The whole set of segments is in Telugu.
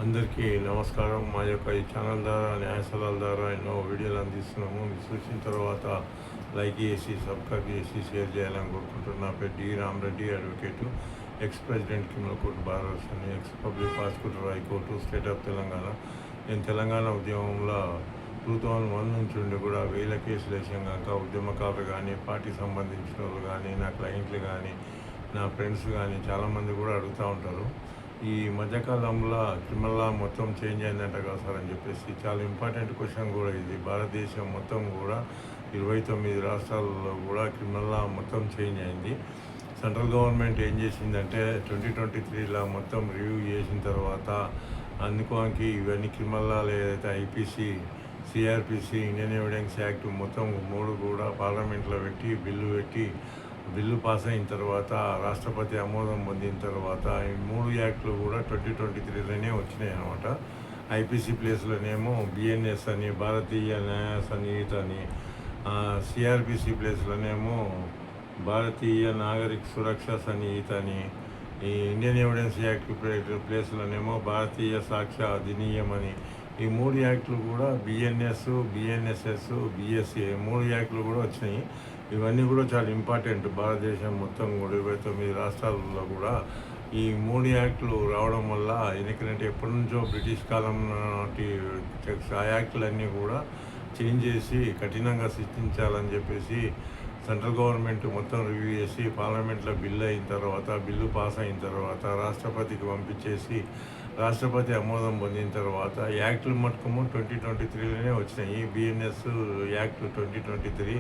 అందరికీ నమస్కారం. మా యొక్క ఈ ఛానల్ ద్వారా న్యాయస్థలాల ద్వారా ఎన్నో వీడియోలు అందిస్తున్నాము. మీరు చూసిన తర్వాత లైక్ చేసి సబ్స్క్రైబ్ చేసి షేర్ చేయాలని కోరుకుంటున్నాను. నా పేరు D Ramareddy, advocate, ex president criminal court bar association, ex public prosecutor high court, state of Telangana. నేను తెలంగాణ ఉద్యమంలో 2001 నుంచి ఉండి కూడా వేల కేసులు వేసాం కనుక ఉద్యమకారులు కానీ, పార్టీకి సంబంధించిన వాళ్ళు కానీ, నా క్లయింట్లు కానీ, నా ఫ్రెండ్స్ కానీ చాలామంది కూడా అడుగుతూ ఉంటారు, ఈ మధ్యకాలంలో క్రిమినల్ లా మొత్తం చేంజ్ అయిందంట కదా సార్ అని చెప్పేసి. చాలా ఇంపార్టెంట్ క్వశ్చన్ కూడా ఇది. భారతదేశం మొత్తం కూడా 29 రాష్ట్రాల్లో కూడా క్రిమినల్ లా మొత్తం చేంజ్ అయింది. సెంట్రల్ గవర్నమెంట్ ఏం చేసిందంటే 2023 మొత్తం రివ్యూ చేసిన తర్వాత అందుకోనికి ఇవన్నీ క్రిమినల్ లాలు ఏదైతే IPC, CrPC, Indian evidence act మొత్తం 3 కూడా పార్లమెంట్లో బిల్లు పాస్ అయిన తర్వాత రాష్ట్రపతి ఆమోదం పొందిన తర్వాత ఈ 3 యాక్ట్లు కూడా 2023లోనే వచ్చినాయి అన్నమాట. ఐపీసీ ప్లేస్లోనేమో బిఎన్ఎస్ అని, భారతీయ న్యాయ సంహిత అని, సిఆర్పిసి ప్లేస్లోనేమో భారతీయ నాగరిక సురక్ష సంహిత అని, ఈ ఇండియన్ ఎవిడెన్స్ యాక్ట్ ప్లేస్లోనేమో భారతీయ సాక్ష్య అధినియం అని, ఈ 3 యాక్ట్లు కూడా బిఎన్ఎస్, బిఎన్ఎస్ఎస్, బిఎస్సి 3 యాక్ట్లు కూడా వచ్చినాయి. ఇవన్నీ కూడా చాలా ఇంపార్టెంట్. భారతదేశం మొత్తం కూడా 29 రాష్ట్రాలలో కూడా ఈ 3 యాక్ట్లు రావడం వల్ల ఎందుకంటే ఎప్పటి నుంచో బ్రిటిష్ కాలం నాటి ఆ యాక్టులన్నీ కూడా చేంజ్ చేసి కఠినంగా శిక్షించాలని చెప్పేసి సెంట్రల్ గవర్నమెంట్ మొత్తం రివ్యూ చేసి పార్లమెంట్లో బిల్లు పాస్ అయిన తర్వాత రాష్ట్రపతికి పంపించేసి రాష్ట్రపతి ఆమోదం పొందిన తర్వాత యాక్ట్లు మట్టుకము 2023లోనే వచ్చినాయి. BNS act 2023,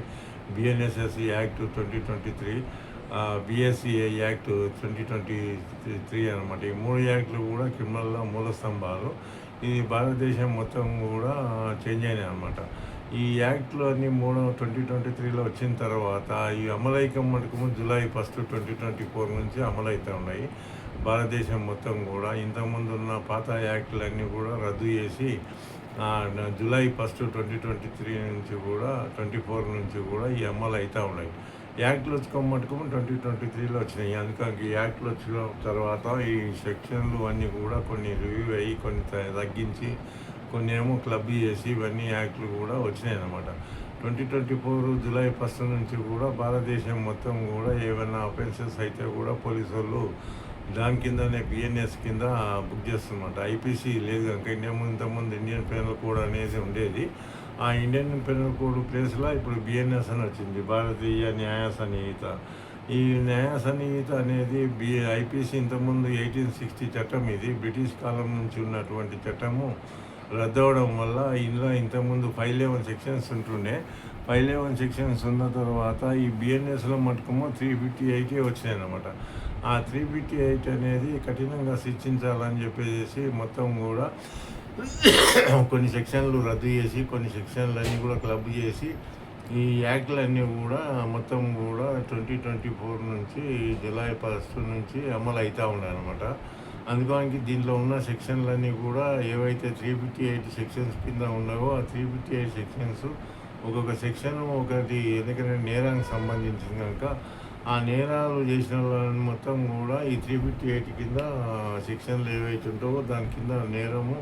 BNSS act 2023, BSCA act 2023 అనమాట. ఈ 3 యాక్ట్లు కూడా క్రిమినల్లో మూల స్తంభాలు. ఇది భారతదేశం మొత్తం కూడా చేంజ్ అయినాయి అనమాట. ఈ యాక్ట్లు అన్ని 2023లో వచ్చిన తర్వాత ఈ అమలైకం మటుకు July 1, 2024 నుంచి అమలవుతూ ఉన్నాయి. భారతదేశం మొత్తం కూడా ఇంతకుముందు ఉన్న పాత యాక్టులన్నీ కూడా రద్దు చేసి July 1, 2023 నుంచి కూడా 24 నుంచి కూడా ఈ అమలు అవుతూ ఉన్నాయి. యాక్ట్లు వచ్చుకోమట్టుకు 2023లో వచ్చినాయి. అందుకని ఈ యాక్ట్లు వచ్చిన తర్వాత ఈ సెక్షన్లు అన్నీ కూడా కొన్ని రివ్యూ అయ్యి కొన్ని తగ్గించి కొన్ని ఏమో క్లబ్ చేసి ఇవన్నీ యాక్ట్లు కూడా వచ్చినాయి అన్నమాట. 2024 July 1 నుంచి కూడా భారతదేశం మొత్తం కూడా ఏమైనా అఫెన్సెస్ అయితే కూడా పోలీసు వాళ్ళు దాని కిందనే బిఎన్ఎస్ కింద బుక్ చేస్తున్నమాట. ఐపీసీ లేదు కనుక ఇంతకుముందు ఇండియన్ పెనల్ కోడ్ అనేది ఉండేది. ఆ ఇండియన్ పెనల్ కోడ్ ప్లేస్లో ఇప్పుడు బిఎన్ఎస్ అని వచ్చింది, భారతీయ న్యాయ సంహిత. ఈ న్యాయ సంహిత అనేది ఐపీసీ ఇంతకుముందు 1860 చట్టం. ఇది బ్రిటిష్ కాలం నుంచి ఉన్నటువంటి చట్టము రద్దవడం వల్ల ఇందులో ఇంతకుముందు 511 సెక్షన్స్ ఉంటుండే. 511 సెక్షన్స్ ఉన్న తర్వాత ఈ బిఎన్ఎస్లో మటుకము 358 వచ్చినాయి అన్నమాట. ఆ 358 అనేది కఠినంగా శిక్షించాలని చెప్పేసి మొత్తం కూడా కొన్ని సెక్షన్లు రద్దు చేసి కొన్ని సెక్షన్లన్నీ కూడా క్లబ్ చేసి ఈ యాక్ట్లన్నీ కూడా మొత్తం కూడా 2024 నుంచి July 1 నుంచి అమలు అవుతూ ఉన్నాయి అన్నమాట. అందుకని దీంట్లో ఉన్న సెక్షన్లన్నీ కూడా ఏవైతే 358 సెక్షన్స్ కింద ఉన్నావో ఆ 358 సెక్షన్స్ ఒక్కొక్క సెక్షన్ ఒకటి ఎందుకంటే నేరానికి సంబంధించింది కనుక ఆ నేరాలు చేసిన వాళ్ళని మొత్తం కూడా ఈ 358 కింద సెక్షన్లు ఏవైతే ఉంటావో దాని కింద నేరము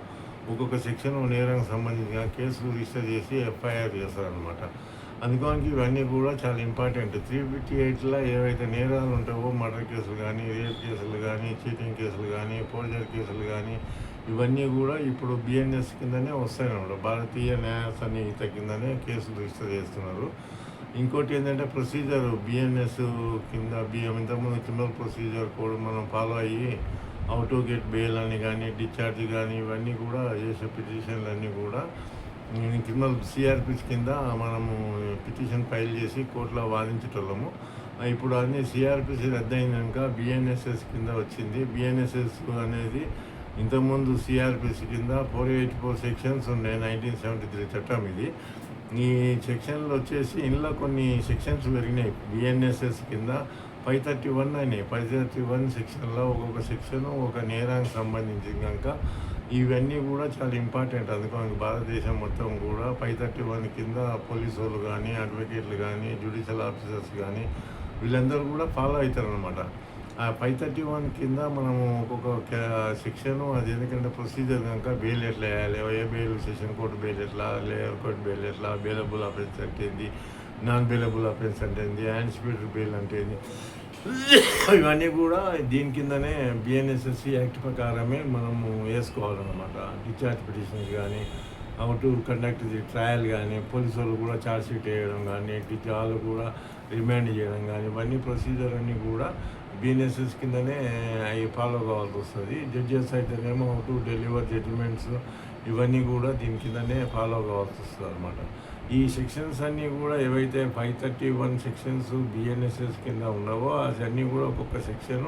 ఒక్కొక్క సెక్షన్ నేరానికి సంబంధించిన కేసులు రిజిస్టర్ చేసి ఎఫ్ఐఆర్ చేస్తారనమాట. అందుకని ఇవన్నీ కూడా చాలా ఇంపార్టెంట్. 358లో ఏవైతే నేరాలు ఉంటావో మర్డర్ కేసులు కానీ, రేప్ కేసులు కానీ, చీటింగ్ కేసులు కానీ, ఫోర్జరీ కేసులు కానీ ఇవన్నీ కూడా ఇప్పుడు బిఎన్ఎస్ కిందనే వస్తాయన్నమాట. భారతీయ న్యాయ సంహిత కిందనే కేసులు రిజిస్టర్ చేస్తున్నారు. ఇంకోటి ఏంటంటే ప్రొసీజర్ బిఎన్ఎస్ కింద ఇంతకుముందు క్రిమినల్ ప్రొసీజర్ కూడా మనం ఫాలో అయ్యి అవుట్ టు గెట్ బెయిల్ అని కానీ, డిశ్చార్జ్ కానీ ఇవన్నీ కూడా చేసే పిటిషన్లన్నీ కూడా క్రిమినల్ సిఆర్పిసి కింద మనము పిటిషన్ ఫైల్ చేసి కోర్టులో వాదించేటోళ్ళము. ఇప్పుడు అన్ని సిఆర్పిసి రద్దయినాక బిఎన్ఎస్ఎస్ కింద వచ్చింది. బిఎన్ఎస్ఎస్ అనేది ఇంతకుముందు సిఆర్పిసి కింద 484 సెక్షన్స్ ఉన్నాయి. 1973 చట్టం ఇది. ఈ సెక్షన్లు వచ్చేసి ఇందులో కొన్ని సెక్షన్స్ పెరిగినాయి. బిఎన్ఎస్ఎస్ కింద 531 అయినాయి. 531 సెక్షన్లో ఒక్కొక్క సెక్షన్ ఒక నేరానికి సంబంధించి కనుక ఇవన్నీ కూడా చాలా ఇంపార్టెంట్. అందుకని భారతదేశం మొత్తం కూడా 531 కింద పోలీసు వాళ్ళు కానీ, అడ్వకేట్లు కానీ, జ్యుడిషియల్ ఆఫీసర్స్ కానీ వీళ్ళందరూ కూడా ఫాలో అవుతారనమాట. ఆ 531 కింద మనము ఒక్కొక్క సెక్షను అది ఎందుకంటే ప్రొసీజర్ కనుక బెయిల్ ఎట్లా వేయాలి, ఏ బెయిల్ సెషన్ కోర్టు బెయిల్ ఎట్లా, లేయర్ కోర్టు బెయిల్ ఎట్లా, బెయిలబుల్ అఫెన్స్ అంటే ఏంది, నాన్ బెయిలబుల్ అఫెన్స్ అంటే ఏంది, యాంటిసిపేటరీ బెయిల్ అంటే ఏంది, ఇవన్నీ కూడా దీని కిందనే బిఎన్ఎస్ఎస్సి యాక్ట్ ప్రకారమే మనము వేసుకోవాలన్నమాట. డిశ్చార్జ్ పిటిషన్స్ కానీ, how to conduct the trial కానీ, పోలీసు వాళ్ళు కూడా ఛార్జ్ షీట్ వేయడం కానీ, వాళ్ళు కూడా రిమాండ్ చేయడం కానీ, ఇవన్నీ ప్రొసీజర్ అన్నీ కూడా బిఎన్ఎస్ఎస్ కిందనే అవి ఫాలో కావాల్సి వస్తుంది. జడ్జెస్ అయితేనేమో హౌ టు డెలివర్ జడ్జిమెంట్స్ ఇవన్నీ కూడా దీని కిందనే ఫాలో కావాల్సి వస్తుంది అనమాట. ఈ సెక్షన్స్ అన్నీ కూడా ఏవైతే 531 సెక్షన్స్ బిఎన్ఎస్ఎస్ కింద ఉండవో అవన్నీ కూడా ఒక్కొక్క సెక్షన్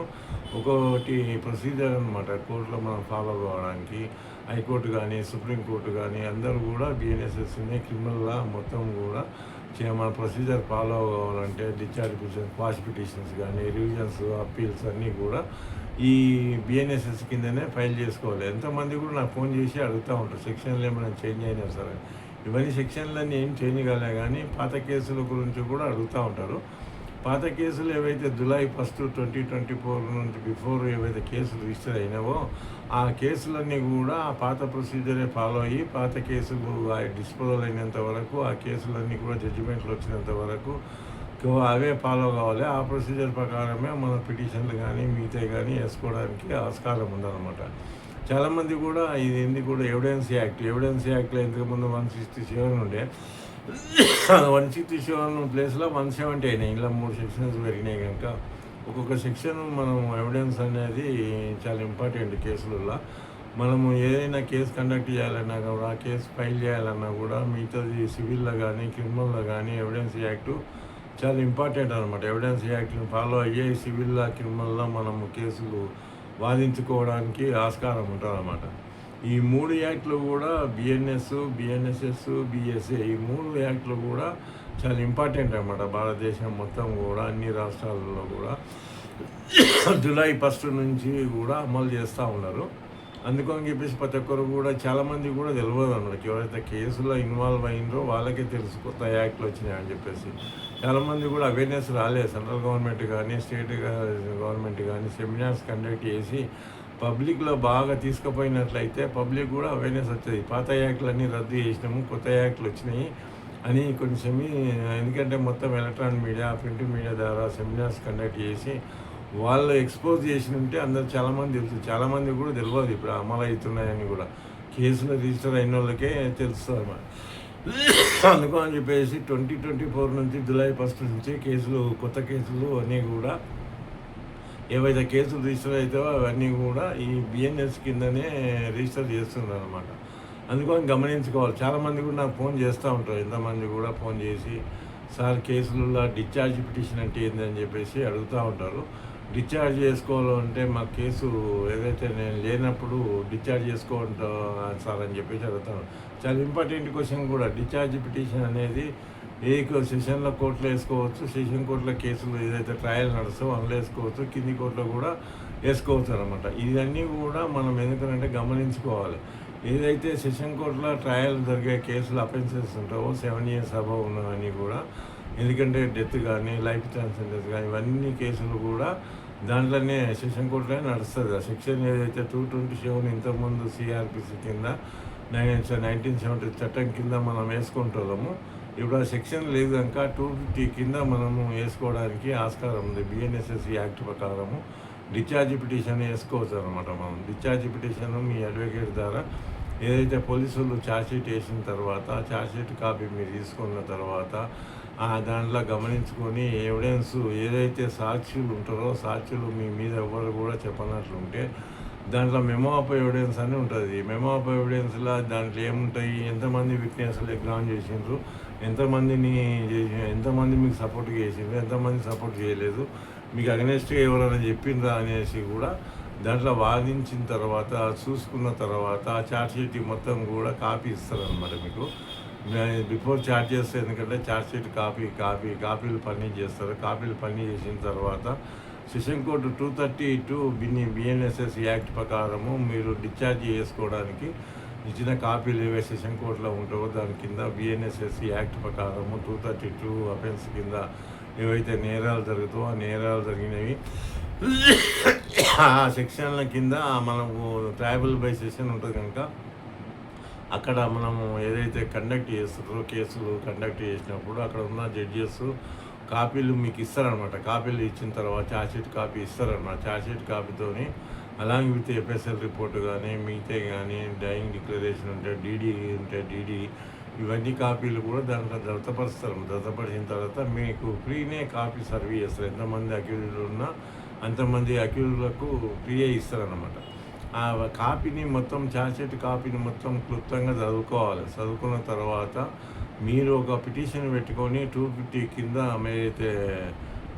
ఒక్కొక్కటి ప్రొసీజర్ అనమాట. కోర్టులో మనం ఫాలో కావడానికి హైకోర్టు కానీ సుప్రీంకోర్టు కానీ అందరూ కూడా బిఎన్ఎస్ఎస్ని క్రిమినల్ లా మొత్తం కూడా మన ప్రొసీజర్ ఫాలో కావాలంటే డిశ్చార్జ్ పిటిషన్, క్వాష్ పిటిషన్స్ కానీ, రివిజన్స్, అప్పీల్స్ అన్నీ కూడా ఈ బిఎన్ఎస్ఎస్ కిందనే ఫైల్ చేసుకోవాలి. ఎంతమంది కూడా నాకు ఫోన్ చేసి అడుగుతూ ఉంటారు సెక్షన్లు ఏమైనా చేంజ్ అయినా సరే. ఇవన్నీ సెక్షన్లన్నీ ఏం చేంజ్ కాలే కానీ పాత కేసుల గురించి కూడా అడుగుతూ ఉంటారు. పాత కేసులు ఏవైతే జూలై 1, 2024 నుంచి బిఫోర్ ఏవైతే కేసులు రిజిస్టర్ అయినావో ఆ కేసులన్నీ కూడా ఆ పాత ప్రొసీజరే ఫాలో అయ్యి పాత కేసులు డిస్పోజల్ అయినంత వరకు ఆ కేసులన్నీ కూడా జడ్జిమెంట్లు వచ్చినంత వరకు అవే ఫాలో కావాలి. ఆ ప్రొసీజర్ ప్రకారమే మన పిటిషన్లు కానీ మిగతా కానీ వేసుకోవడానికి ఆస్కారం ఉందన్నమాట. చాలామంది కూడా ఇది ఎందుకు కూడా ఎవిడెన్స్ యాక్ట్లో ఇంతకుముందు 167 ఉండే 167 ప్లేస్లో 170 అయినాయి. ఇలా 3 సెక్షన్స్ పెరిగినాయి కనుక ఒక్కొక్క సెక్షన్ మనం ఎవిడెన్స్ అనేది చాలా ఇంపార్టెంట్ కేసులలో. మనము ఏదైనా కేసు కండక్ట్ చేయాలన్నా కూడా కేసు ఫైల్ చేయాలన్నా కూడా మిగతాది సివిల్లో కానీ క్రిమినల్లో కానీ ఎవిడెన్స్ యాక్టు చాలా ఇంపార్టెంట్ అనమాట. ఎవిడెన్స్ యాక్ట్ని ఫాలో అయ్యే సివిల్లో క్రిమినల్లో మనము కేసులు వాదించుకోవడానికి ఆస్కారం ఉంటుందన్నమాట. ఈ 3 యాక్ట్లు కూడా బిఎన్ఎస్ఎస్, బిఎస్ఏ ఈ 3 యాక్ట్లు కూడా చాలా ఇంపార్టెంట్ అన్నమాట. భారతదేశం మొత్తం కూడా అన్ని రాష్ట్రాలలో కూడా జూలై 1 నుంచి కూడా అమలు చేస్తూ ఉన్నారు. అందుకని చెప్పేసి ప్రతి ఒక్కరు కూడా చాలామంది కూడా తెలియదు అన్నమాట. ఎవరైతే కేసులో ఇన్వాల్వ్ అయిందో వాళ్ళకే తెలుసు కొత్త యాక్ట్లు వచ్చినాయని చెప్పేసి. చాలామంది కూడా అవేర్నెస్ రాలేదు. సెంట్రల్ గవర్నమెంట్ కానీ స్టేట్ గవర్నమెంట్ కానీ సెమినార్స్ కండక్ట్ చేసి పబ్లిక్లో బాగా తీసుకుపోయినట్లయితే పబ్లిక్ కూడా అవేర్నెస్ వచ్చేది. పాత యాక్ట్లన్నీ రద్దు చేసినాము, కొత్త యాక్ట్లు వచ్చినాయి అని కొంచెం. ఎందుకంటే మొత్తం ఎలక్ట్రానిక్ మీడియా, ప్రింట్ మీడియా ద్వారా సెమినార్స్ కండక్ట్ చేసి వాళ్ళు ఎక్స్పోజ్ చేసి ఉంటే అందరు చాలామంది తెలుసు. చాలామంది కూడా తెలియదు ఇప్పుడు అమలు అవుతున్నాయని కూడా. కేసులు రిజిస్టర్ అయిన వాళ్ళకే తెలుస్తుంది అన్నమాట. అందుకని చెప్పేసి 2024 నుంచి జూలై 1 నుంచి కేసులు కొత్త కేసులు అన్నీ కూడా ఏవైతే కేసులు రిజిస్టర్ అవుతాయో అవన్నీ కూడా ఈ బిఎన్ఎస్ కిందనే రిజిస్టర్ చేస్తున్నారు అనమాట. అందుకని గమనించుకోవాలి. చాలామంది కూడా నాకు ఫోన్ చేస్తూ ఉంటారు. ఎంతమంది కూడా ఫోన్ చేసి సార్ కేసులలో డిశ్చార్జ్ పిటిషన్ అంటే ఏందని చెప్పేసి అడుగుతూ ఉంటారు. డిశ్చార్జ్ చేసుకోవాలంటే మా కేసు ఏదైతే నేను లేనప్పుడు డిశ్చార్జ్ చేసుకోవాలంటా సార్ అని చెప్పేసి అడుగుతాను. చాలా ఇంపార్టెంట్ క్వశ్చన్ కూడా. డిశ్చార్జ్ పిటిషన్ అనేది ఏ సెషన్లో కోర్టులో వేసుకోవచ్చు, సెషన్ కోర్టులో కేసులు ఏదైతే ట్రయల్ నడుస్తావో అందులో వేసుకోవచ్చు, కింది కోర్టులో కూడా వేసుకోవచ్చు అనమాట. ఇవన్నీ కూడా మనం ఎందుకంటే గమనించుకోవాలి. ఏదైతే సెషన్ కోర్టులో ట్రయల్ జరిగే కేసులు అఫెన్సెస్ ఉంటావో 7 years అబవ్ ఉన్నవన్నీ కూడా, ఎందుకంటే డెత్ కానీ లైఫ్ టైం సెంటెన్స్ కానీ ఇవన్నీ కేసులు కూడా దాంట్లోనే సెషన్ కోర్టులోనే నడుస్తుంది. ఆ సెక్షన్ ఏదైతే 227 ఇంతకుముందు సిఆర్పిసి కింద 1970 చట్టం కింద మనం వేసుకుంటున్నాము. ఇప్పుడు ఆ సెక్షన్ లేదు కనుక 250 కింద మనము వేసుకోవడానికి ఆస్కారం ఉంది. బిఎన్ఎస్ఎస్ యాక్ట్ ప్రకారము డిశ్చార్జ్ పిటిషన్ వేసుకోవచ్చు అనమాట. మనం డిశ్చార్జ్ పిటిషన్ మీ అడ్వకేట్ ద్వారా ఏదైతే పోలీసులు ఛార్జ్షీట్ వేసిన తర్వాత ఛార్జ్షీట్ కాపీ మీరు తీసుకున్న తర్వాత దాంట్లో గమనించుకొని ఎవిడెన్స్ ఏదైతే సాక్షులు ఉంటారో సాక్షులు మీ మీద ఎవరు కూడా చెప్పనట్లుంటే దాంట్లో మెమో ఆఫ్ ఎవిడెన్స్ అని ఉంటుంది. మెమో ఆఫ్ ఎవిడెన్స్లో దాంట్లో ఏముంటాయి, ఎంతమంది విట్నెస్లు ఎగ్జామ్ చేసిండ్రు, ఎంతమంది మీకు సపోర్ట్ చేసిండ్రు, ఎంతమంది సపోర్ట్ చేయలేదు, మీకు అగనెస్ట్గా ఎవరైనా చెప్పిండ్రా అనేసి కూడా దాంట్లో వాదించిన తర్వాత చూసుకున్న తర్వాత ఆ ఛార్జ్షీట్ మొత్తం కూడా కాపీ ఇస్తారనమాట మీకు. బిఫోర్ ఛార్జ్ చేస్తే ఎందుకంటే ఛార్జ్షీట్ కాపీలు పని చేస్తారు. కాపీలు పని చేసిన తర్వాత సెషన్ కోడ్ 232 బిఎన్ఎస్ఎస్ యాక్ట్ ప్రకారము మీరు డిశ్చార్జ్ చేసుకోవడానికి ఇచ్చిన కాపీలు ఏవే సెషన్ కోర్టులో ఉంటావో దాని కింద బిఎన్ఎస్ఎస్ యాక్ట్ ప్రకారము 232 అఫెన్స్ కింద ఏవైతే నేరాలు జరుగుతావో ఆ నేరాలు జరిగినవి ఆ సెక్షన్ల కింద మనము ట్రయబుల్ బై సెషన్ ఉంటుంది కనుక అక్కడ మనము ఏదైతే కండక్ట్ చేస్తారో కేసులు కండక్ట్ చేసినప్పుడు అక్కడ ఉన్న జడ్జెస్ కాపీలు మీకు ఇస్తారనమాట. కాపీలు ఇచ్చిన తర్వాత ఛార్జ్షీట్ కాపీ ఇస్తారనమాట. ఛార్జ్షీట్ కాపీతోని అలాంగ్ విత్ ఎఫ్ఎస్ఎల్ రిపోర్ట్ కానీ మిగతా కానీ డైయింగ్ డిక్లరేషన్ ఉంటే డీడీ ఉంటే డీడీ ఇవన్నీ కాపీలు కూడా దాంట్లో దత్తపరుస్తారు. దత్తపరిచిన తర్వాత మీకు ఫ్రీనే కాపీ సర్వీ చేస్తారు. ఎంతమంది అక్యూజ్డ్ ఉన్నా అంతమంది అక్యూజ్లకు ఫ్రీయే ఇస్తారనమాట. ఆ కాపీని మొత్తం ఛార్జ్షీట్ కాపీని మొత్తం క్లుప్తంగా చదువుకోవాలి. చదువుకున్న తర్వాత మీరు ఒక పిటిషన్ పెట్టుకొని 250 కింద ఏదైతే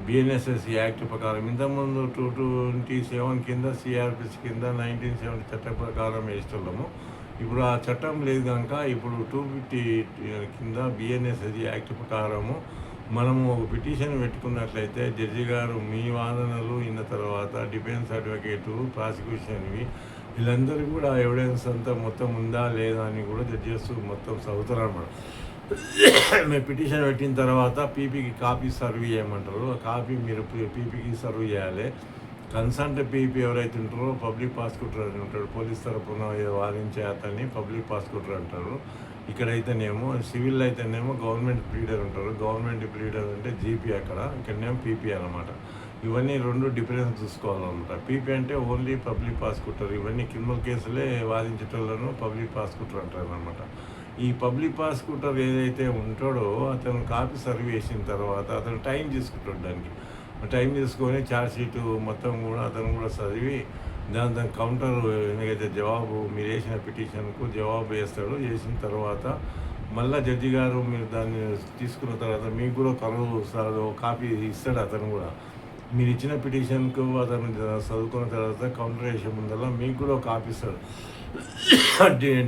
బిఎన్ఎస్ఎస్ యాక్ట్ ప్రకారం ఇంతకుముందు 227 కింద సిఆర్పిసి కింద 1970 చట్టం ప్రకారం వేస్తున్నాము. ఇప్పుడు ఆ చట్టం లేదు కనుక ఇప్పుడు 250 కింద బిఎన్ఎస్ఎస్ యాక్ట్ ప్రకారము మనము ఒక పిటిషన్ పెట్టుకున్నట్లయితే జడ్జి గారు మీ వాదనలు విన్న తర్వాత డిఫెన్స్ అడ్వకేటు ప్రాసిక్యూషన్వి వీళ్ళందరూ కూడా ఎవిడెన్స్ అంతా మొత్తం ఉందా లేదా అని కూడా జడ్జెస్ మొత్తం చదువుతారు అన్నమాట. మేము పిటిషన్ పెట్టిన తర్వాత పీపీకి కాపీ సర్వ్ చేయమంటారు. ఆ కాపీ మీరు పీపీకి సర్వ్ చేయాలి. కన్సర్న్ పీపీ ఎవరైతే ఉంటారో పబ్లిక్ ప్రాసిక్యూటర్ అని ఉంటాడు. పోలీస్ తరఫున వాదించే అతన్ని పబ్లిక్ ప్రాసిక్యూటర్ అంటారు. ఇక్కడైతేనేమో సివిల్ అయితేనేమో గవర్నమెంట్ ప్లీడర్ ఉంటారు. గవర్నమెంట్ ప్లీడర్ అంటే జీపీ అక్కడ, ఇక్కడనేమో పీపీ అనమాట. ఇవన్నీ రెండు డిఫరెన్స్ చూసుకోవాలన్నమాట. పీపీ అంటే ఓన్లీ పబ్లిక్ ప్రాసిక్యూటర్. ఇవన్నీ క్రిమినల్ కేసులే వాదించేటోళ్ళను పబ్లిక్ ప్రాసిక్యూటర్ అంటారు అనమాట. ఈ పబ్లిక్ ప్రాసిక్యూటర్ ఏదైతే ఉంటాడో అతను కాపీ సర్వ్ చేసిన తర్వాత అతను టైం తీసుకుంటాడు. దానికి టైం తీసుకొని ఛార్జ్షీటు మొత్తం కూడా అతను కూడా చదివి దాని కౌంటర్ ఏదైతే జవాబు మీరు వేసిన పిటిషన్కు జవాబు వేస్తాడు. చేసిన తర్వాత మళ్ళీ జడ్జి గారు మీరు దాన్ని తీసుకున్న తర్వాత మీకు కూడా కాపీ ఇస్తాడు. అతను కూడా మీరు ఇచ్చిన పిటిషన్కు అతను చదువుకున్న తర్వాత కౌంటర్ వేసే ముందర మీకు కూడా కాపీ ఇస్తాడు.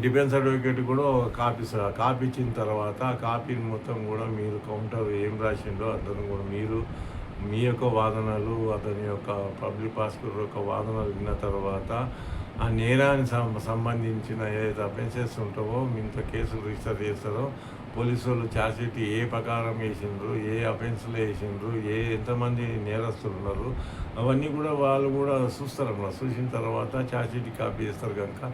డిఫెన్స్ అడ్వకేట్ కూడా ఒక కాపీ ఇస్తాడు. ఆ కాపీ ఇచ్చిన తర్వాత ఆ కాపీని మొత్తం కూడా మీరు కౌంటర్ ఏం రాసిండో అతను కూడా మీరు మీ యొక్క వాదనలు అతని యొక్క పబ్లిక్ ప్రాసిక్యూటర్ యొక్క వాదనలు విన్న తర్వాత ఆ నేరానికి సంబంధించిన ఏదైతే అఫెన్సెస్ ఉంటావో మీతో కేసులు రిజిస్టర్ చేస్తారో పోలీసు వాళ్ళు ఛార్జ్షీట్ ఏ ప్రకారం వేసిండ్రు, ఏ అఫెన్స్లో వేసిండ్రు, ఎంతమంది నేరస్తులు ఉన్నారు అవన్నీ కూడా వాళ్ళు కూడా చూస్తారన్నమాట. చూసిన తర్వాత ఛార్జ్షీట్ కాపీ చేస్తారు కనుక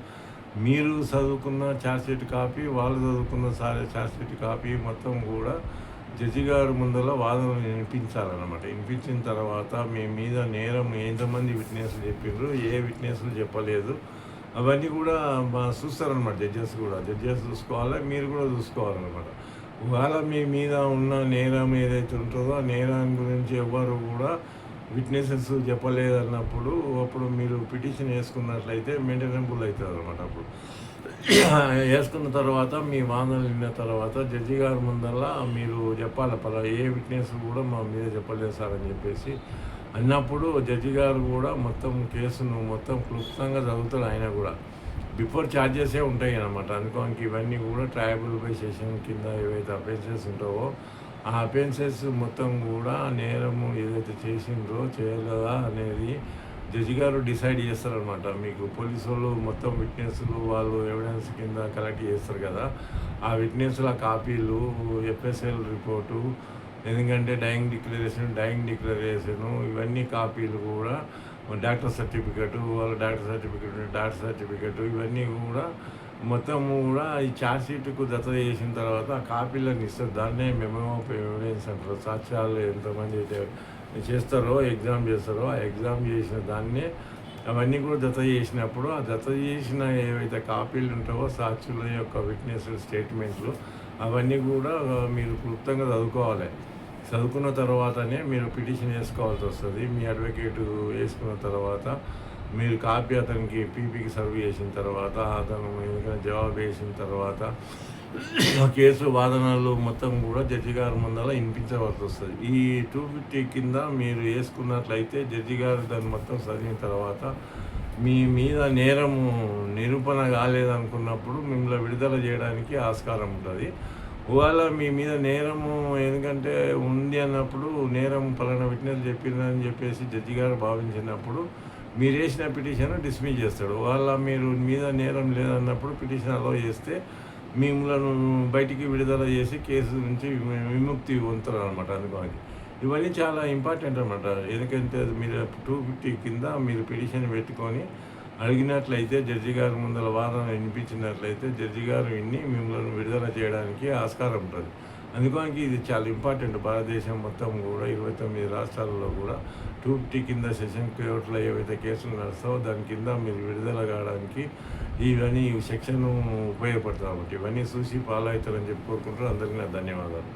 మీరు చదువుకున్న ఛార్జ్షీట్ కాపీ వాళ్ళు చదువుకున్న ఛార్జ్షీట్ కాపీ మొత్తం కూడా జడ్జి గారి ముందర వాదనలు వినిపించాలన్నమాట. వినిపించిన తర్వాత మీ మీద నేరం ఎంతమంది విట్నెస్లు చెప్పిండ్రు, ఏ విట్నెస్లు చెప్పలేదు అవన్నీ కూడా చూస్తారనమాట. జడ్జెస్ చూసుకోవాలి, మీరు కూడా చూసుకోవాలన్నమాట. ఒకవేళ మీ మీద ఉన్న నేరం ఏదైతే ఉంటుందో ఆ నేరాన్ని గురించి ఎవరు కూడా విట్నెసెస్ చెప్పలేదన్నప్పుడు అప్పుడు మీరు పిటిషన్ వేసుకున్నట్లయితే మెయింటైనబుల్ అవుతుంది అనమాట. అప్పుడు వేసుకున్న తర్వాత మీ వాదనలు విన్న తర్వాత జడ్జి గారి ముందల్లా మీరు చెప్పాలి ఏ విట్నెస్ కూడా మా మీద చెప్పలేదు సార్ అని చెప్పేసి అన్నప్పుడు జడ్జి గారు కూడా మొత్తం కేసును మొత్తం క్లుప్తంగా చదువుతాడు. ఆయన కూడా బిఫోర్ ఛార్జెసే ఉంటాయి అన్నమాట. అనుకోనికి ఇవన్నీ కూడా ట్రయబుల్ బై సెషన్ కింద ఏవైతే అఫెన్సెస్ ఉంటావో ఆ అఫెన్సెస్ మొత్తం కూడా నేరము ఏదైతే చేసిండ్రో చేయలేదా అనేది జడ్జి గారు డిసైడ్ చేస్తారనమాట. మీకు పోలీసు వాళ్ళు మొత్తం విట్నెస్లు వాళ్ళు ఎవిడెన్స్ కింద కలెక్ట్ చేస్తారు కదా, ఆ విట్నెస్ల కాపీలు ఎఫ్ఎస్ఎల్ రిపోర్టు ఎందుకంటే డైయింగ్ డిక్లరేషను ఇవన్నీ కాపీలు కూడా డాక్టర్ సర్టిఫికెట్ ఇవన్నీ కూడా మొత్తం కూడా ఈ ఛార్జ్షీట్కు దత్త చేసిన తర్వాత ఆ కాపీలను ఇస్తారు. దాన్నే మెమో ఆఫ్ ఎవిడెన్స్ అంటారు. సాక్ష్యాలు ఎంతమంది అయితే చేస్తారో ఎగ్జామ్ చేస్తారో ఆ ఎగ్జామ్ చేసిన దాన్నే అవన్నీ కూడా దత్త చేసినప్పుడు ఆ దత్త చేసిన ఏవైతే కాపీలు ఉంటావో సాక్షుల యొక్క విట్నెస్ స్టేట్మెంట్లు అవన్నీ కూడా మీరు క్లుప్తంగా చదువుకోవాలి. చదువుకున్న తర్వాతనే మీరు పిటిషన్ వేసుకోవాల్సి వస్తుంది. మీ అడ్వకేటు వేసుకున్న తర్వాత మీరు కాపీ అతనికి పీపీకి సర్వ్ చేసిన తర్వాత అతను ఎందుకంటే జవాబు వేసిన తర్వాత కేసు వాదనలు మొత్తం కూడా జడ్జి గారి ముందర వినిపించవలసి వస్తుంది. ఈ 250 కింద మీరు వేసుకున్నట్లయితే జడ్జి గారు దాన్ని మొత్తం చదివిన తర్వాత మీ మీద నేరము నిరూపణ కాలేదనుకున్నప్పుడు మిమ్మల్ని విడుదల చేయడానికి ఆస్కారం ఉంటుంది. ఒకవేళ మీ మీద నేరము ఎందుకంటే ఉంది అన్నప్పుడు నేరం పలానా విట్నెస్ చెప్పిందని చెప్పేసి జడ్జి గారు భావించినప్పుడు మీరు వేసిన పిటిషన్ డిస్మిస్ చేస్తాడు. వాళ్ళ మీరు మీద నేరం లేదన్నప్పుడు పిటిషన్ అలో చేస్తే మిమ్మల్ని బయటికి విడుదల చేసి కేసు నుంచి విముక్తి పొందుతారు అనమాట. అందుకని ఇవన్నీ చాలా ఇంపార్టెంట్ అనమాట. ఎందుకంటే అది మీరు 250 కింద మీరు పిటిషన్ పెట్టుకొని అడిగినట్లయితే జడ్జి గారి ముందర వాదన వినిపించినట్లయితే జడ్జి గారు విని మిమ్మల్ని విడుదల చేయడానికి ఆస్కారం ఉంటుంది. అందుకని ఇది చాలా ఇంపార్టెంట్. భారతదేశం మొత్తం కూడా 29 రాష్ట్రాలలో కూడా 250 కింద సెషన్ కోర్టులో ఏవైతే కేసులు నడుస్తావో దాని కింద మీరు విడుదల కావడానికి ఇవన్నీ సెక్షన్ ఉపయోగపడుతుంది. కాబట్టి ఇవన్నీ చూసి ఫాలో అవుతారని చెప్పి కోరుకుంటూ అందరికీ నా ధన్యవాదాలు.